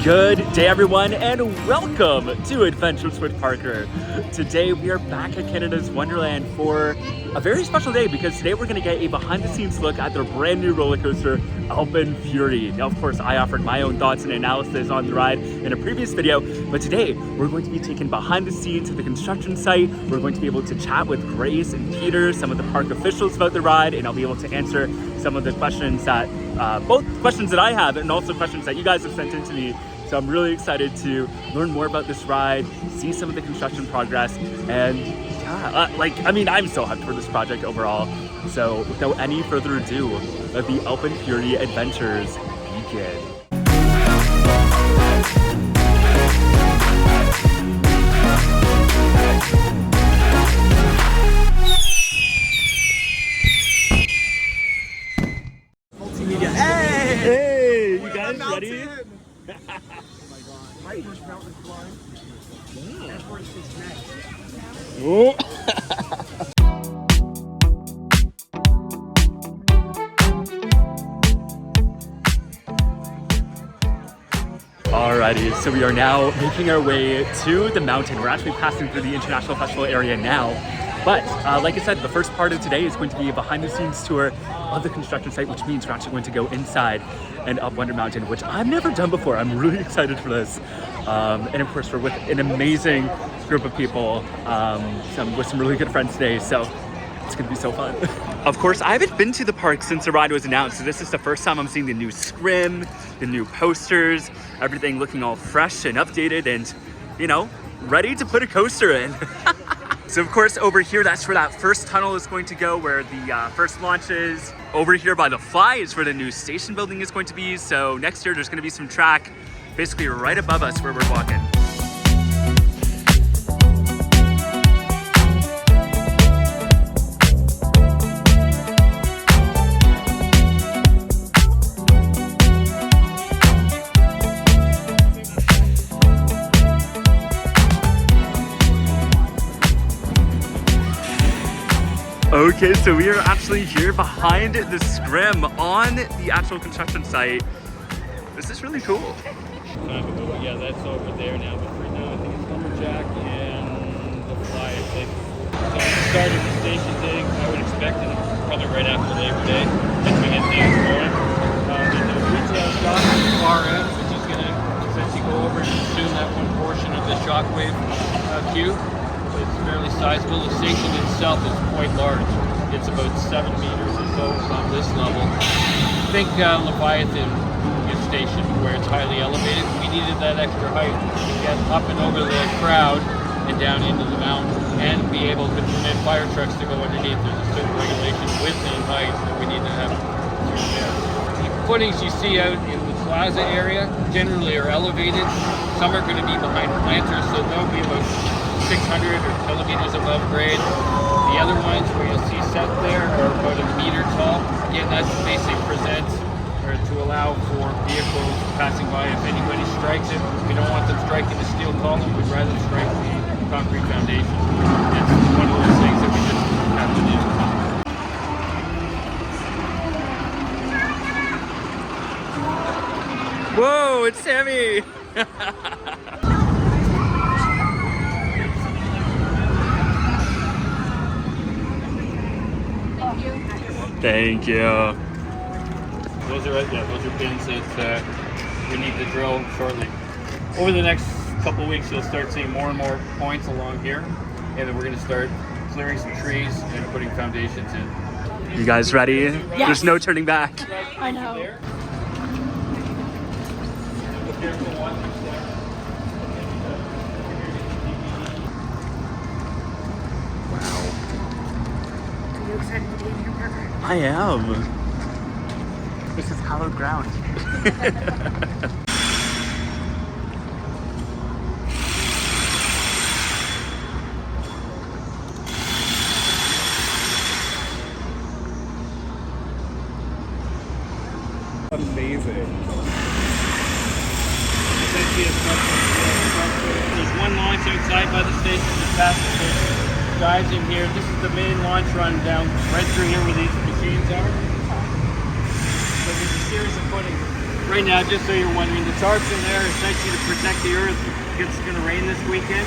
Good day everyone and welcome to Adventures with Parker. Today we are back at Canada's Wonderland for a very special day because today we're going to get a behind the scenes look at their brand new roller coaster, AlpenFury. Now of course I offered my own thoughts and analysis on the ride in a previous video, but today we're going to be taken behind the scenes at the construction site. We're going to be able to chat with Grace and Peter, some of the park officials about the ride, and I'll be able to answer some of the questions that, both questions that I have and also questions that you guys have sent in to me. So I'm really excited to learn more about this ride, see some of the construction progress, and yeah, I'm so hyped for this project overall. So without any further ado, let the AlpenFury adventures begin. Multimedia. Hey, you guys ready? Oh my god. Right. First mountain climb. That's where it sits next. Oh. Alrighty, so we are now making our way to the mountain. We're actually passing through the International Festival area now. But like I said, the first part of today is going to be a behind the scenes tour of the construction site, which means we're actually going to go inside and up Wonder Mountain, which I've never done before. I'm really excited for this. And of course, we're with an amazing group of people, with some really good friends today. So it's gonna be so fun. Of course, I haven't been to the park since the ride was announced. So this is the first time I'm seeing the new Scrim, the new posters, everything looking all fresh and updated and, you know, ready to put a coaster in. So of course over here, that's where that first tunnel is going to go, where the first launch is. Over here by the fly is where the new station building is going to be. So next year there's going to be some track basically right above us where we're walking. Okay, so we are actually here behind the Scrim on the actual construction site. This is really cool. Yeah, that's over there now, but for now I think it's Lumberjack and the Fly, I think. So we started the station dig, I would expect it probably right after Labor Day, as we get things going. And the retail shop at the far end, which is going to essentially go over and consume that one portion of the shockwave queue. It's fairly sizable. The station itself is quite large. It's about 7 meters or so on this level. Think Leviathan station where it's highly elevated. We needed that extra height to get up and over the crowd and down into the mountain and be able to permit fire trucks to go underneath. There's a certain regulation width and height that we need to have through there. The footings you see out in the plaza area generally are elevated. Some are going to be behind planters, so they'll be about 600 or millimeters above grade. The other ones where you'll see set there are about 1 meter tall. Again, that's basically to allow for vehicles passing by. If anybody strikes it, we don't want them striking the steel column. We'd rather strike the concrete foundation. It's one of those things that we just have to do. Whoa, it's Sammy! Thank you. Those are pins that we need to drill shortly. Over the next couple of weeks, you'll start seeing more and more points along here, and then we're going to start clearing some trees and putting foundations in. You guys ready? Yes. There's no turning back. I know. Are you excited to be in here, Parker? I am. This is hallowed ground. Amazing. There's one launch outside by the station that passes guys in here. This is the main launch run down right through here where these machines are. So there's a series of footings Right now, just so you're wondering, the tarps in there essentially to protect the earth because it's going to rain this weekend.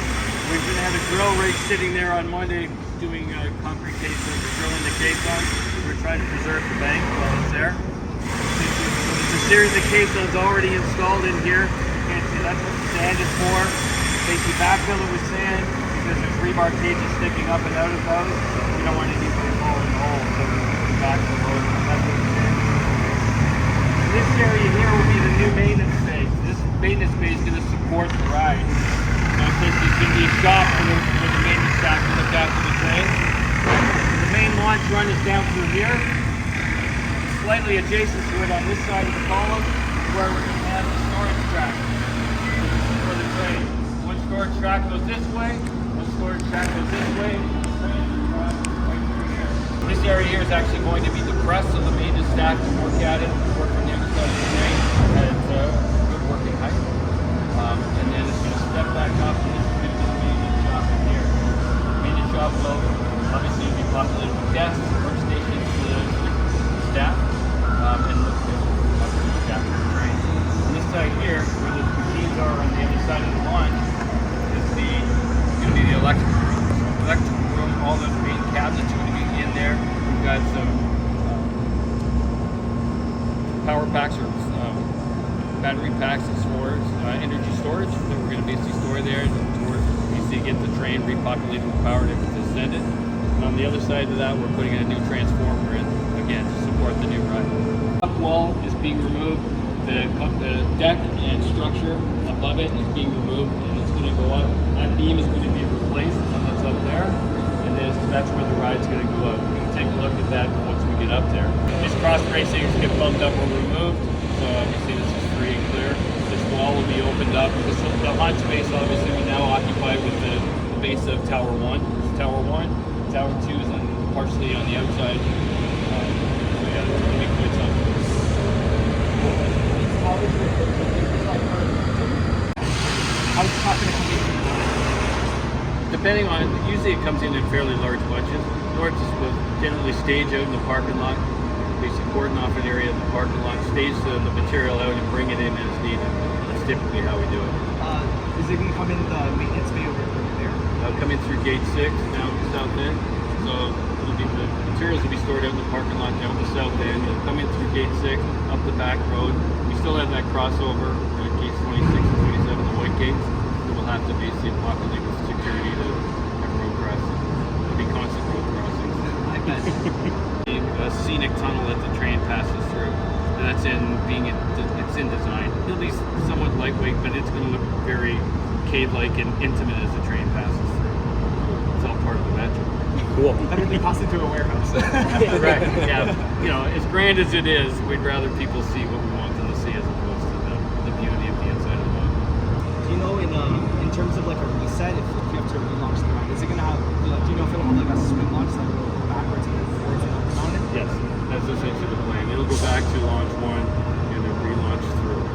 We're going to have a drill rig sitting there on Monday doing concrete caissons, drilling the caissons. We're trying to preserve the bank while it's there. There's a series of caissons already installed in here. You can't see that's what the sand is for. Basically backfill it with sand because there's rebar cages sticking up and out of those. You don't want anybody to fall in the hole, so we backfill those. That's what the sand is. This area here will be the new maintenance space. This maintenance space is going to support the ride. So there's going to be a shop for the maintenance staff to look after the train. The main launch run is down through here. Slightly adjacent to it on this side of the column is where we're going to have the storage track for the train. One storage track goes this way, one storage track goes this way. This area here is actually going to be the press so the maintenance staff can work at it, work from the other side of the train at good working height. And then it's going to step back up and this is going to be the maintenance shop in here. The maintenance shop will obviously be populated with desks, workstations for the staff, and look after the train. On this side here, where the machines are on the other side of the launch, is going to be the electrical room. Electrical room, all those main cabinets are going to be in there. We've got some power packs or battery packs and storage, energy storage that we're going to basically store there towards basically get the train repopulated with power to send it. And on the other side of that, we're putting in a new transformer in, again, to support the new ride. The up wall is being removed. The deck and structure above it is being removed, and it's going to go up. That beam is going to be replaced, and that's up there. And that's where the ride's going to go up. We can take a look at that once we get up there. These cross bracings get bumped up or removed, so obviously this is free and clear. This wall will be opened up. The launch space obviously we now occupy with the base of Tower 1. This is Tower 1. Tower 2 is partially on the outside. So yeah, it'll be quite something. Depending on, usually it comes in fairly large bunches. North will generally stage out in the parking lot, basically cordon off an area of the parking lot, stage the material out and bring it in as needed. That's typically how we do it. Is it going to come in the maintenance bay over there? Come in through gate 6 down the south end. So the materials will be stored out in the parking lot down the south end. It'll come in through gate 6, up the back road. We still have that crossover at gates 26 and 27, the white gates. So we'll have to basically populate with security to have road crossings. There'll be constant road crossings. I bet. A scenic tunnel that the train passes through. And that's it's in design. It'll be somewhat lightweight, but it's going to look very cave-like and intimate as the train passes through. It's all part of the magic. Cool. Better than pass into a warehouse. Right, yeah. You know, as grand as it is, we'd rather people see what we want them to see as opposed to the beauty of the inside of the boat. Do you know in terms of like a reset, if you have to relaunch the ride, is it going to have, do you know if it'll have like a swing launch that will go backwards and then forwards and up on it? Yes, that's essentially the plan. It'll go back to launch 1 and then relaunch through.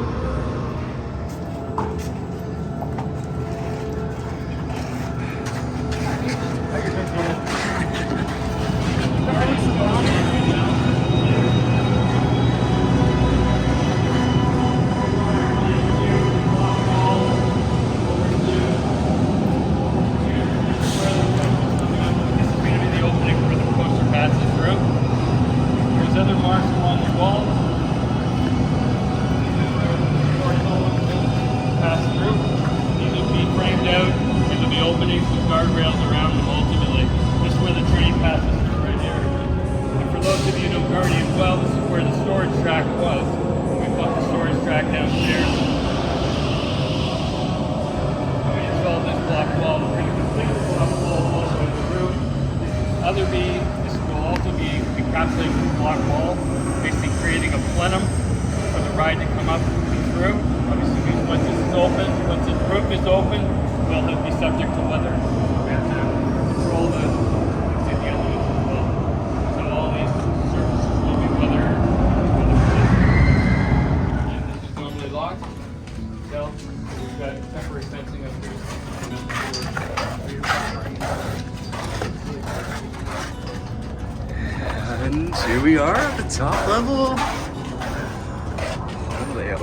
And here we are at the top level.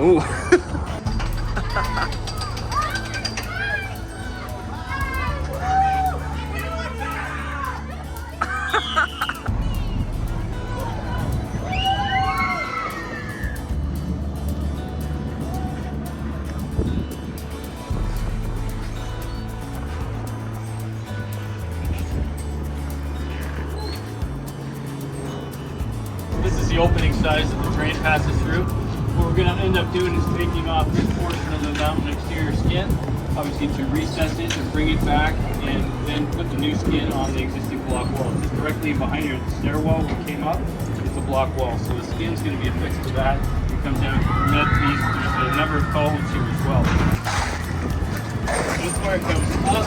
Ooh. This is the opening size that the train passes through. What we're going to end up doing is taking off this portion of the mountain exterior skin, obviously to recess it and bring it back, and then put the new skin on the existing block wall. Just directly behind your stairwell we came up, it's a block wall. So the skin's going to be affixed to that. It comes down to permit these. There's a number of columns here as well. This where it comes up,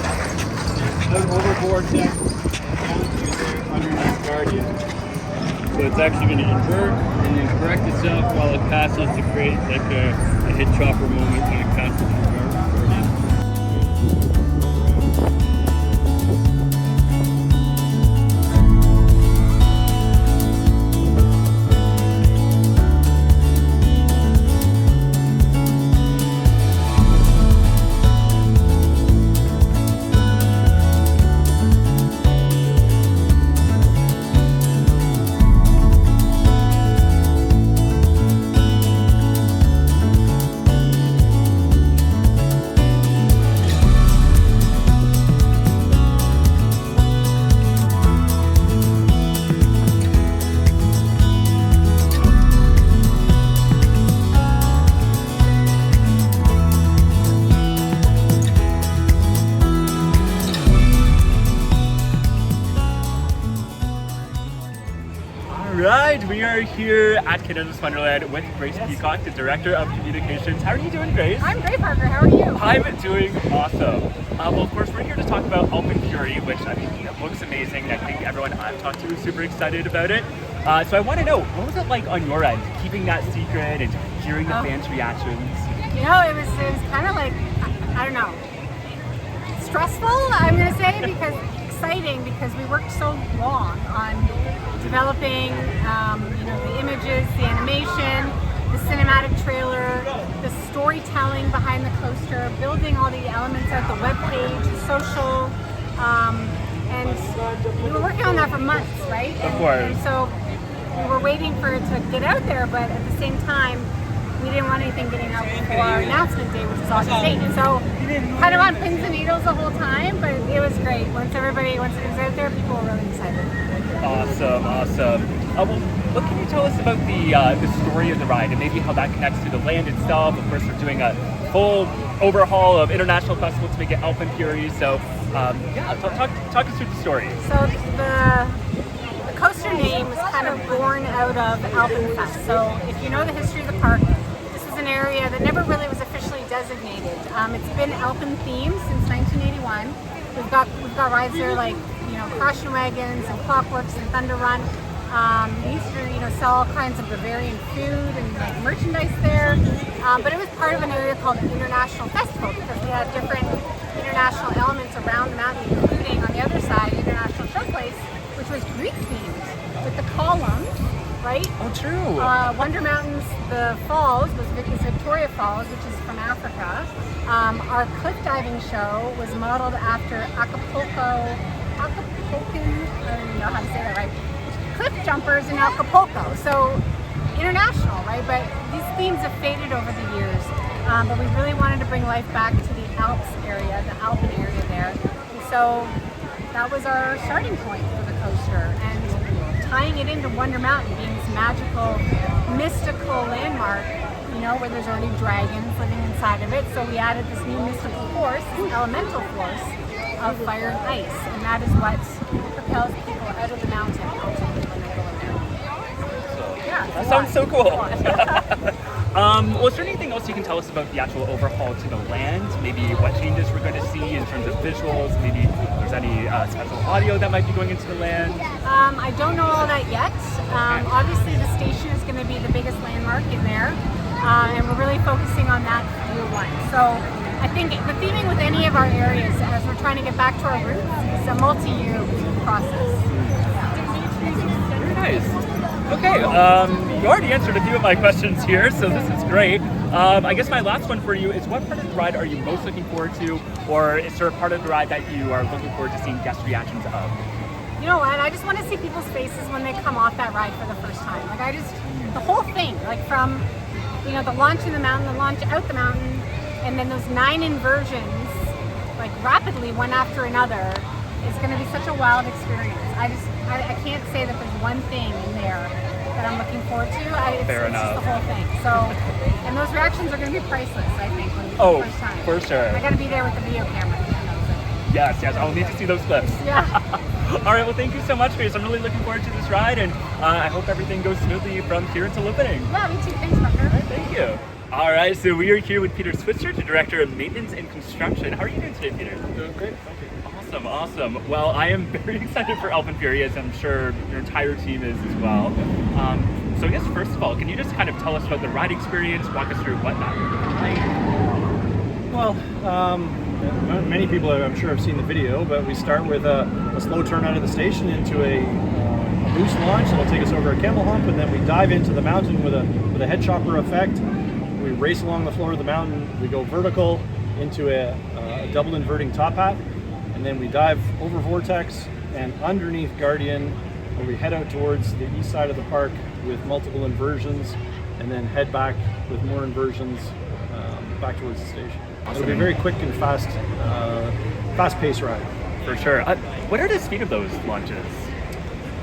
out overboard deck, down to the underneath guardian. So it's actually going to invert and then correct itself while it passes to create like a hit chopper moment when it passes through guardian. Right, we are here at Canada's Wonderland with Grace Peacock, the Director of Communications. How are you doing, Grace? I'm great, Parker. How are you? I'm doing awesome. Well, of course, we're here to talk about AlpenFury, which I mean, it looks amazing. I think everyone I've talked to is super excited about it. So I want to know, what was it like on your end, keeping that secret and hearing the fans' reactions? You know, it was kind of like, I don't know, stressful, I'm going to say, because exciting, because we worked so long on developing, the images, the animation, the cinematic trailer, the storytelling behind the coaster, building all the elements of the webpage, the social, and we were working on that for months, right? Of course. And so we were waiting for it to get out there, but at the same time, we didn't want anything getting out before our announcement day, which is August 8th. So kind of on pins and needles the whole time, but it was great. Once it was out there, people were really excited. Awesome. Well, what can you tell us about the story of the ride and maybe how that connects to the land itself? Of course, we're doing a full overhaul of International Festival to make it AlpenFury. So, talk us through the story. So the coaster name was kind of born out of AlpenFest. So if you know the history of the park, this is an area that never really was officially designated. It's been Alpen themed since 1981. We've got rides there like Caution Wagons and Clockworks and Thunder Run. We used to sell all kinds of Bavarian food and like merchandise there. But it was part of an area called the International Festival because we had different international elements around the mountain, including on the other side, International Showplace, which was Greek themed with the columns, right? Oh, true. Wonder Mountains, the falls was Victoria Falls, which is from Africa. Our cliff diving show was modeled after Acapulcan, I don't even know how to say that right, cliff jumpers in Acapulco. So international, right? But these themes have faded over the years. But we really wanted to bring life back to the Alps area, the Alpen area there. And so that was our starting point for the coaster. And tying it into Wonder Mountain being this magical, mystical landmark, where there's already dragons living inside of it. So we added this new mystical force, this elemental force of fire and ice. And that is what propels people out of the mountain ultimately when they go in there. Yeah, that sounds so cool. Well, is there anything else you can tell us about the actual overhaul to the land? Maybe what changes we're going to see in terms of visuals? Maybe if there's any special audio that might be going into the land? I don't know all that yet. Obviously, the station is going to be the biggest landmark in there, and we're really focusing on that for year one. So I think the theming with any of our areas, as we're trying to get back to our roots, is a multi-year process. Very nice. Okay, you already answered a few of my questions here, so this is great. I guess my last one for you is, what part of the ride are you most looking forward to, or is there a part of the ride that you are looking forward to seeing guest reactions of? You know what? I just want to see people's faces when they come off that ride for the first time. Like the whole thing, like from, you know, the launch in the mountain, the launch out the mountain, and then those 9 inversions, like rapidly one after another, is going to be such a wild experience. I can't say that there's one thing in there that I'm looking forward to. It's just the whole thing. So, and those reactions are going to be priceless, I think, when we the first time. For sure. I got to be there with the video camera. Yes, I'll need to see those clips. Yeah. All right, well, thank you so much, Grace. I'm really looking forward to this ride, and I hope everything goes smoothly from here until opening. Yeah, me too. Thanks, Parker. Thank you. All right, so we are here with Peter Switzer, the Director of Maintenance and Construction. How are you doing today, Peter? I'm doing great, thank you. Awesome. Well, I am very excited for AlpenFury, as I'm sure your entire team is as well. So I guess first of all, can you just kind of tell us about the ride experience, walk us through what that was like? Well, many people I'm sure have seen the video, but we start with a slow turn out of the station into a boost launch that'll take us over a camel hump, and then we dive into the mountain with a head chopper effect. We race along the floor of the mountain, we go vertical into a double inverting top hat, and then we dive over Vortex and underneath Guardian, where we head out towards the east side of the park with multiple inversions, and then head back with more inversions back towards the station. Awesome. It'll be a very quick and fast-paced ride. For sure. What are the speed of those launches?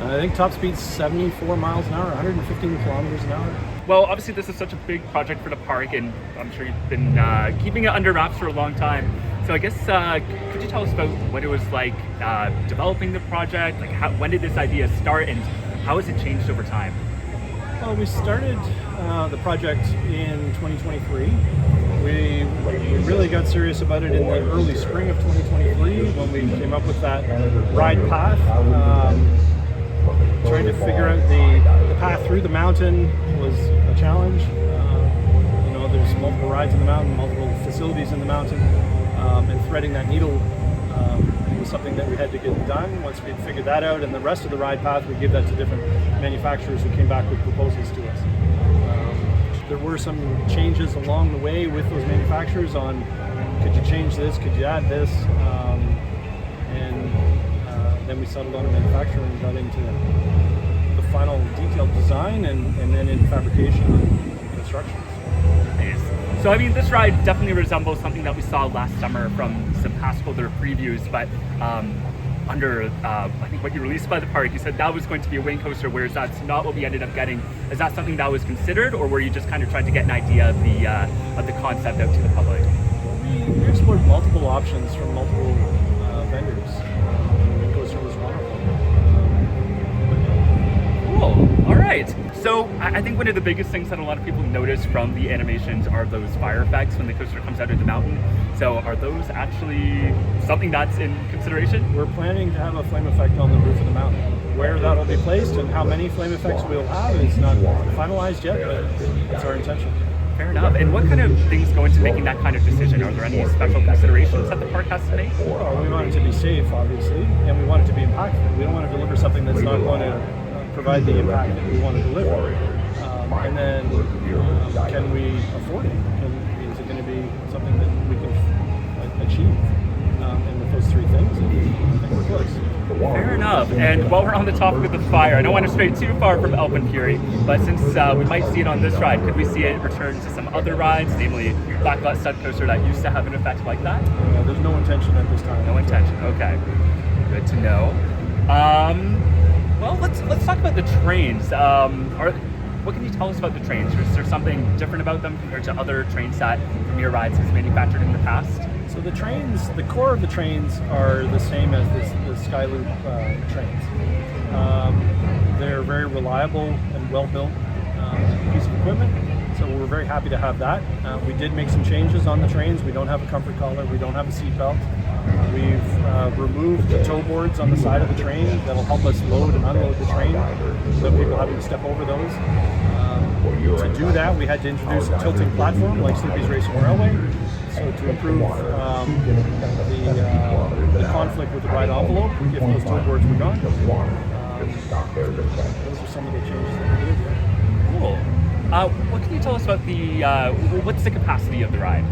I think top speed's 74 miles an hour, 115 kilometers an hour. Well, obviously this is such a big project for the park, and I'm sure you've been keeping it under wraps for a long time. So I guess, could you tell us about what it was like developing the project? Like, when did this idea start, and how has it changed over time? Well, we started the project in 2023. We really got serious about it in the early spring of 2023 when we came up with that ride path. Trying to figure out the path through the mountain was a challenge. You know, there's multiple rides in the mountain, multiple facilities in the mountain, and threading that needle was something that we had to get done. Once we'd figured that out, and the rest of the ride path, we gave that to different manufacturers who came back with proposals to us. There were some changes along the way with those manufacturers on, could you change this, could you add this, and then we settled on a manufacturer and got into the final detailed design and then in fabrication and construction. Nice. So I mean, this ride definitely resembles something that we saw last summer from some past holder previews, but under I think what you released by the park, you said that was going to be a wing coaster, whereas that's not what we ended up getting. Is that something that was considered, or were you just kind of trying to get an idea of the concept out to the public? We explored multiple options from multiple vendors. The wing coaster was one of them. Cool. All right. So I think one of the biggest things that a lot of people notice from the animations are those fire effects when the coaster comes out of the mountain. So are those actually something that's in consideration? We're planning to have a flame effect on the roof of the mountain. Where that'll be placed and how many flame effects we'll have is not finalized yet, but it's our intention. Fair enough. And what kind of things go into making that kind of decision? Are there any special considerations that the park has to make? Well, we want it to be safe, obviously, and we want it to be impactful. We don't want to deliver something that's not going to provide the impact that we want to deliver. And then, can we afford it? Is it going to be something that we can achieve? And with those three things, I think we're close. Fair enough. And while we're on the topic of the fire, I don't want to stray too far from AlpenFury, but since we might see it on this ride, could we see it return to some other rides, namely Blacklot Stud Coaster that used to have an effect like that? There's no intention at this time. No intention. Okay. Good to know. Well, let's talk about the trains. What can you tell us about the trains? Is there something different about them compared to other trains that Premier Rides has manufactured in the past? So the trains, the core of the trains are the same as the Skyloop trains. They're very reliable and well-built piece of equipment, so we're very happy to have that. We did make some changes on the trains. We don't have a comfort collar, we don't have a seat belt. We've removed the tow boards on the side of the train that'll help us load and unload the train without people having to step over those. To do that, we had to introduce a tilting platform like Snoopy's Racing Railway. So to improve the conflict with the ride envelope, if those tow boards were gone. Those are some of the changes that we did. Cool. What can you tell us about the, what's the capacity of the ride?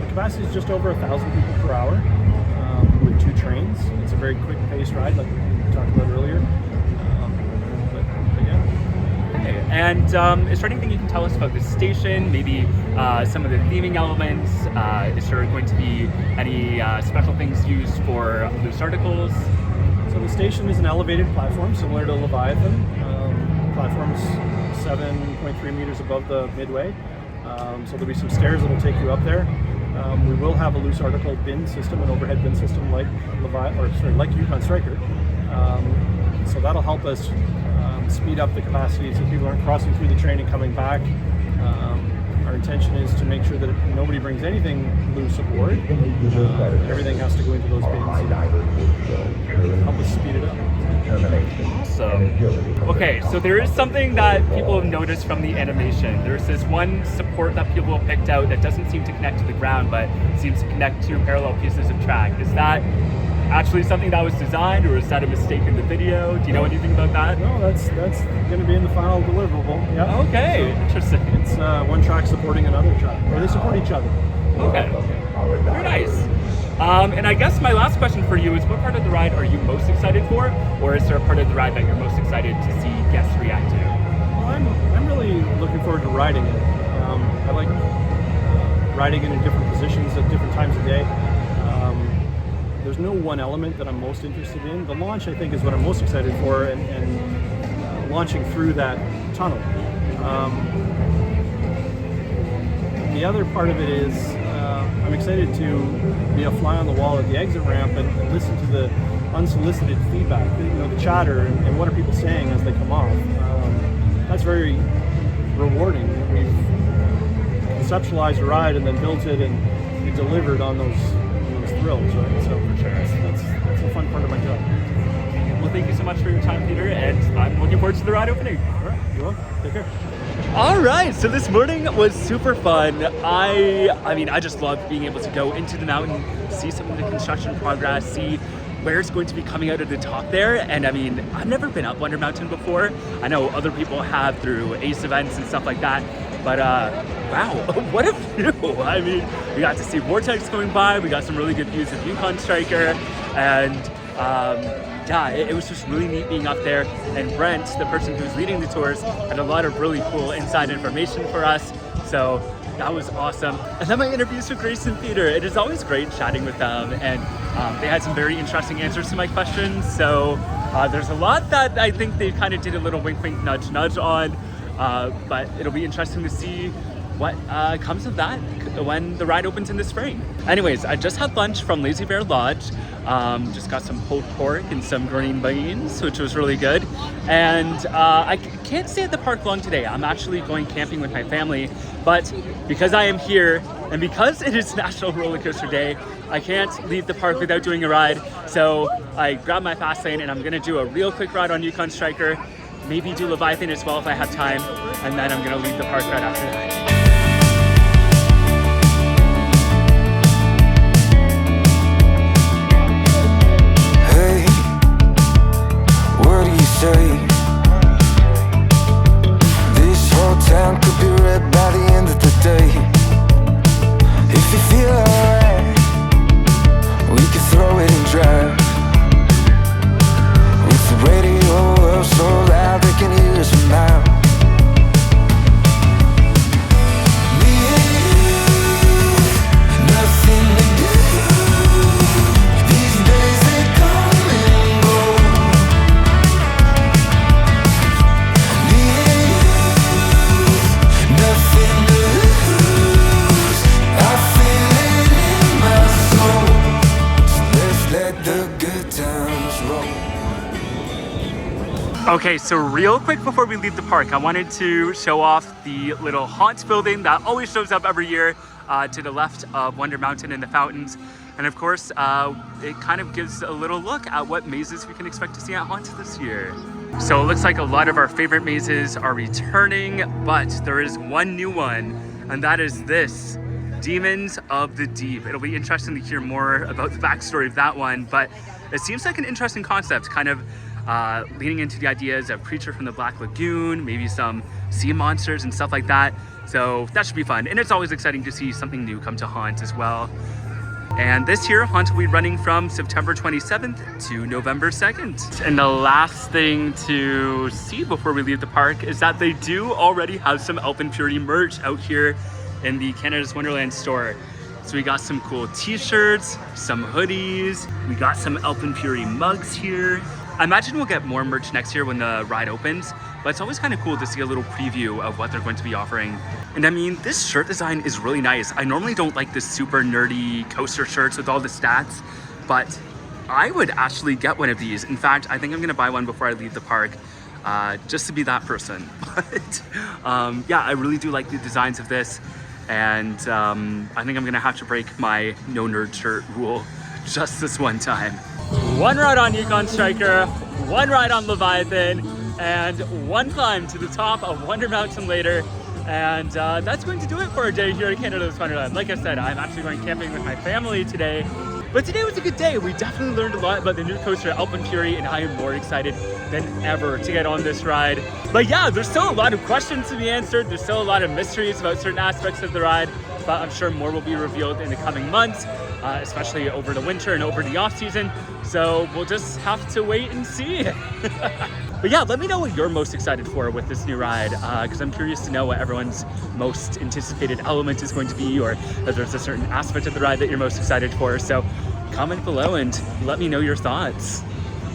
The capacity is just over 1,000 people per hour with 2 trains. It's a very quick paced ride like we talked about earlier. But yeah. Okay. And is there anything you can tell us about this station? Maybe some of the theming elements? Is there going to be any special things used for loose articles? So the station is an elevated platform similar to Leviathan. Platform's 7.3 meters above the midway. So there'll be some stairs that'll take you up there. We will have a loose article bin system, an overhead bin system like Yukon Striker. So that'll help us speed up the capacity so people aren't crossing through the train and coming back. Our intention is to make sure that nobody brings anything loose aboard. Everything has to go into those bins and help us speed it up. Awesome. Okay, so there is something that people have noticed from the animation. There's this one support that people have picked out that doesn't seem to connect to the ground, but seems to connect to parallel pieces of track. Is that actually something that was designed, or is that a mistake in the video? Do you know anything about that? No, that's going to be in the final deliverable. Yeah. Okay, so, interesting. It's one track supporting another track, or they support each other. Okay, very nice. And I guess my last question for you is, what part of the ride are you most excited for, or is there a part of the ride that you're most excited to see guests react to? Well, I'm really looking forward to riding it. I like riding it in different positions at different times of day. There's no one element that I'm most interested in. The launch, I think, is what I'm most excited for, and launching through that tunnel. The other part of it is I'm excited to be a fly on the wall at the exit ramp and listen to the unsolicited feedback, the chatter, and what are people saying as they come off. That's very rewarding. We've conceptualized a ride and then built it, and we delivered on those thrills, right? So for sure, that's a fun part of my job. Well, thank you so much for your time, Peter, and I'm looking forward to the ride opening. All right, you're welcome. Take care. All right, so this morning was super fun. I mean, I just loved being able to go into the mountain, see some of the construction progress, see where it's going to be coming out of the top there. And I mean, I've never been up Wonder Mountain before. I know other people have through ACE events and stuff like that. But wow, what a view. I mean, we got to see Vortex going by. We got some really good views of Yukon Striker. And yeah, it was just really neat being up there. And Brent, the person who's leading the tours, had a lot of really cool inside information for us. So that was awesome. And then my interviews with Grace and Peter. It is always great chatting with them. And they had some very interesting answers to my questions. So there's a lot that I think they kind of did a little wink, wink, nudge, nudge on. But it'll be interesting to see what comes of that when the ride opens in the spring. Anyways, I just had lunch from Lazy Bear Lodge. Just got some pulled pork and some green beans, which was really good. And I can't stay at the park long today. I'm actually going camping with my family. But because I am here and because it is National Roller Coaster Day, I can't leave the park without doing a ride. So I grabbed my fast lane and I'm gonna do a real quick ride on Yukon Striker. Maybe do Leviathan as well if I have time, and then I'm gonna leave the park right after that. Hey, what do you say? This whole town could be red by the end of the day. If you feel alright, we can throw it and drive. With the radio up so loud they can hear us from now. Me and you, nothing to do. These days they come and go. Me and you, nothing to lose. I feel it in my soul. So let's let the good times roll. Okay, so real quick before we leave the park, I wanted to show off the little haunt building that always shows up every year to the left of Wonder Mountain and the fountains. And of course, it kind of gives a little look at what mazes we can expect to see at Haunt this year. So it looks like a lot of our favorite mazes are returning, but there is one new one, and that is this, Demons of the Deep. It'll be interesting to hear more about the backstory of that one, but it seems like an interesting concept, kind of leaning into the ideas of Creature from the Black Lagoon, maybe some sea monsters and stuff like that. So that should be fun. And it's always exciting to see something new come to Haunt as well. And this year, Haunt will be running from September 27th to November 2nd. And the last thing to see before we leave the park is that they do already have some AlpenFury merch out here in the Canada's Wonderland store. So we got some cool t-shirts, some hoodies, we got some AlpenFury mugs here. I imagine we'll get more merch next year when the ride opens, but it's always kind of cool to see a little preview of what they're going to be offering. And I mean, this shirt design is really nice. I normally don't like the super nerdy coaster shirts with all the stats, but I would actually get one of these. In fact, I think I'm gonna buy one before I leave the park, just to be that person. But yeah, I really do like the designs of this. And I think I'm gonna have to break my no nerd shirt rule just this one time. One ride on Yukon Striker, one ride on Leviathan, and one climb to the top of Wonder Mountain later. And that's going to do it for a day here at Canada's Wonderland. Like I said, I'm actually going camping with my family today. But today was a good day. We definitely learned a lot about the new coaster AlpenFury, and I am more excited than ever to get on this ride. But yeah, there's still a lot of questions to be answered. There's still a lot of mysteries about certain aspects of the ride, but I'm sure more will be revealed in the coming months, especially over the winter and over the off season. So we'll just have to wait and see. But yeah, let me know what you're most excited for with this new ride, because I'm curious to know what everyone's most anticipated element is going to be, or if there's a certain aspect of the ride that you're most excited for. So comment below and let me know your thoughts.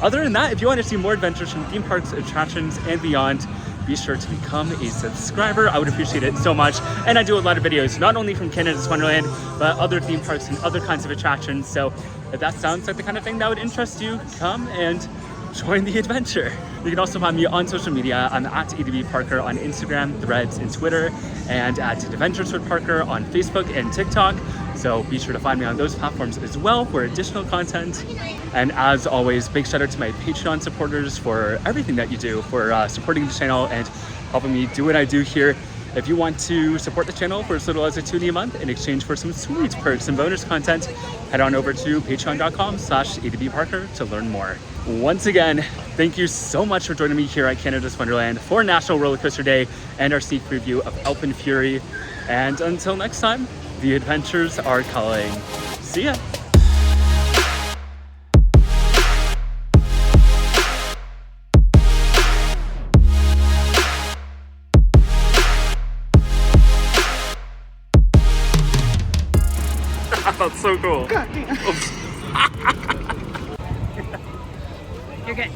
Other than that, if you want to see more adventures from theme parks, attractions, and beyond, be sure to become a subscriber. I would appreciate it so much. And I do a lot of videos, not only from Canada's Wonderland, but other theme parks and other kinds of attractions. So if that sounds like the kind of thing that would interest you, come and join the adventure. You can also find me on social media. I'm at ADB Parker on Instagram, Threads, and Twitter, and at Adventures with Parker on Facebook and TikTok. So be sure to find me on those platforms as well for additional content. And as always, big shout out to my Patreon supporters for everything that you do, for supporting the channel and helping me do what I do here. If you want to support the channel for as little as $2 a month in exchange for some sweet perks and bonus content, head on over to patreon.com/ADBParker to learn more. Once again, thank you so much for joining me here at Canada's Wonderland for National Roller Coaster Day and our sneak preview of AlpenFury. And until next time, the adventures are calling. See ya! That's so cool. You're good.